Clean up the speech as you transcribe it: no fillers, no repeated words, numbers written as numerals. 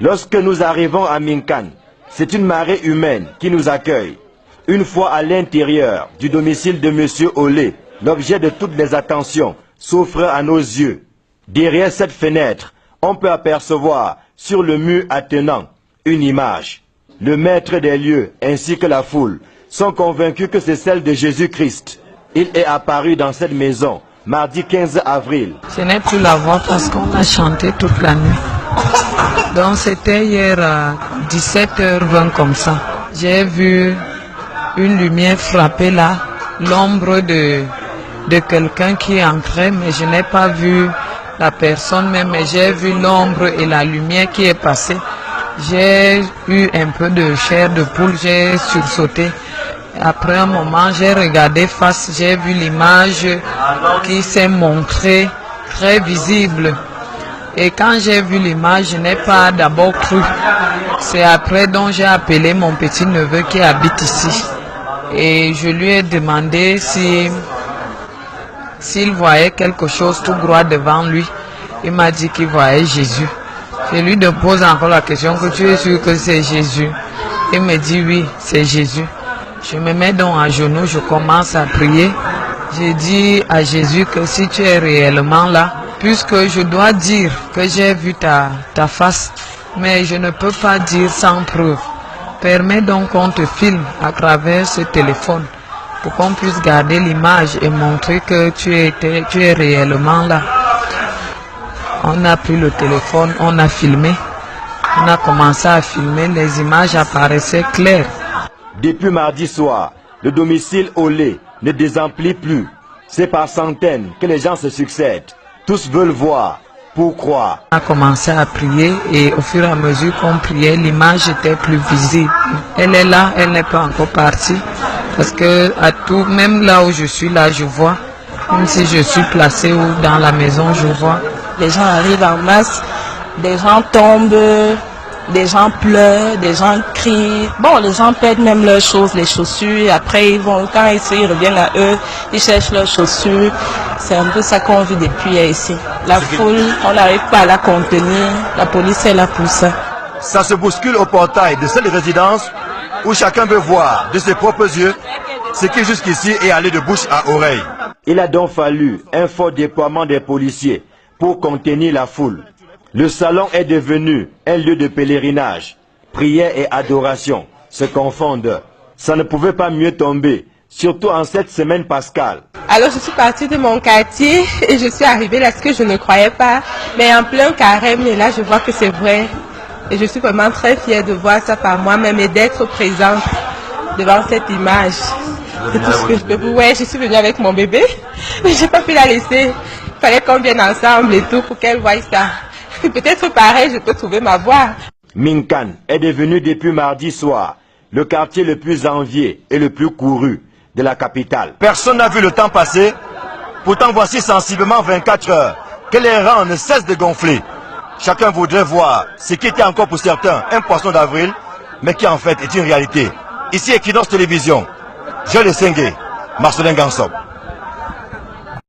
Lorsque nous arrivons à Minkan, c'est une marée humaine qui nous accueille. Une fois à l'intérieur du domicile de M. Olé, l'objet de toutes les attentions s'offre à nos yeux. Derrière cette fenêtre, on peut apercevoir sur le mur attenant une image. Le maître des lieux ainsi que la foule sont convaincus que c'est celle de Jésus-Christ. Il est apparu dans cette maison mardi 15 avril. Je n'ai plus la voix parce qu'on a chanté toute la nuit. Donc c'était hier à 17h20 comme ça. J'ai vu une lumière frapper là, l'ombre de quelqu'un qui entrait, mais je n'ai pas vu la personne même, mais j'ai vu l'ombre et la lumière qui est passée. J'ai eu un peu de chair de poule, j'ai sursauté. Après un moment, j'ai regardé face, j'ai vu l'image qui s'est montrée très visible. Et quand j'ai vu l'image, je n'ai pas d'abord cru. C'est après donc j'ai appelé mon petit neveu qui habite ici. Et je lui ai demandé s'il voyait quelque chose tout droit devant lui. Il m'a dit qu'il voyait Jésus. Je lui pose encore la question, que tu es sûr que c'est Jésus? Il me dit oui, c'est Jésus. Je me mets donc à genoux, je commence à prier. Je dis à Jésus que si tu es réellement là, puisque je dois dire que j'ai vu ta face, mais je ne peux pas dire sans preuve. Permets donc qu'on te filme à travers ce téléphone pour qu'on puisse garder l'image et montrer que tu es réellement là. On a pris le téléphone, on a filmé, on a commencé à filmer, les images apparaissaient claires. Depuis mardi soir, le domicile Olé ne désemplit plus. C'est par centaines que les gens se succèdent. Tous veulent voir pour croire. On a commencé à prier et au fur et à mesure qu'on priait, l'image était plus visible. Elle est là, elle n'est pas encore partie. Parce que à tout, même là où je suis là, je vois. Même si je suis placé ou dans la maison, je vois. Les gens arrivent en masse, des gens tombent, des gens pleurent, des gens crient. Bon, les gens perdent même leurs choses, les chaussures. Et après, quand ils reviennent à eux, ils cherchent leurs chaussures. C'est un peu ça qu'on vit depuis ici. La foule, on n'arrive pas à la contenir. La police est là pour ça. Ça se bouscule au portail de cette résidence où chacun veut voir de ses propres yeux ce qui jusqu'ici est allé de bouche à oreille. Il a donc fallu un fort déploiement des policiers pour contenir la foule. Le salon est devenu un lieu de pèlerinage. Prière et adoration se confondent. Ça ne pouvait pas mieux tomber, surtout en cette semaine pascale. Alors je suis partie de mon quartier et je suis arrivée là, ce que je ne croyais pas. Mais en plein carême, et là je vois que c'est vrai. Et je suis vraiment très fière de voir ça par moi-même et d'être présente devant cette image. C'est tout ce que je peux vous. Ouais, je suis venue avec mon bébé, mais j'ai pas pu la laisser. Il fallait qu'on vienne ensemble et tout pour qu'elle voie ça. Peut-être pareil, je peux trouver ma voie. Minkan est devenu depuis mardi soir le quartier le plus envié et le plus couru de la capitale. Personne n'a vu le temps passer. Pourtant voici sensiblement 24 heures que les rangs ne cessent de gonfler. Chacun voudrait voir ce qui était encore pour certains un poisson d'avril, mais qui en fait est une réalité. Ici Equinox Télévision, Joël Essengue, Marcelin Gansop.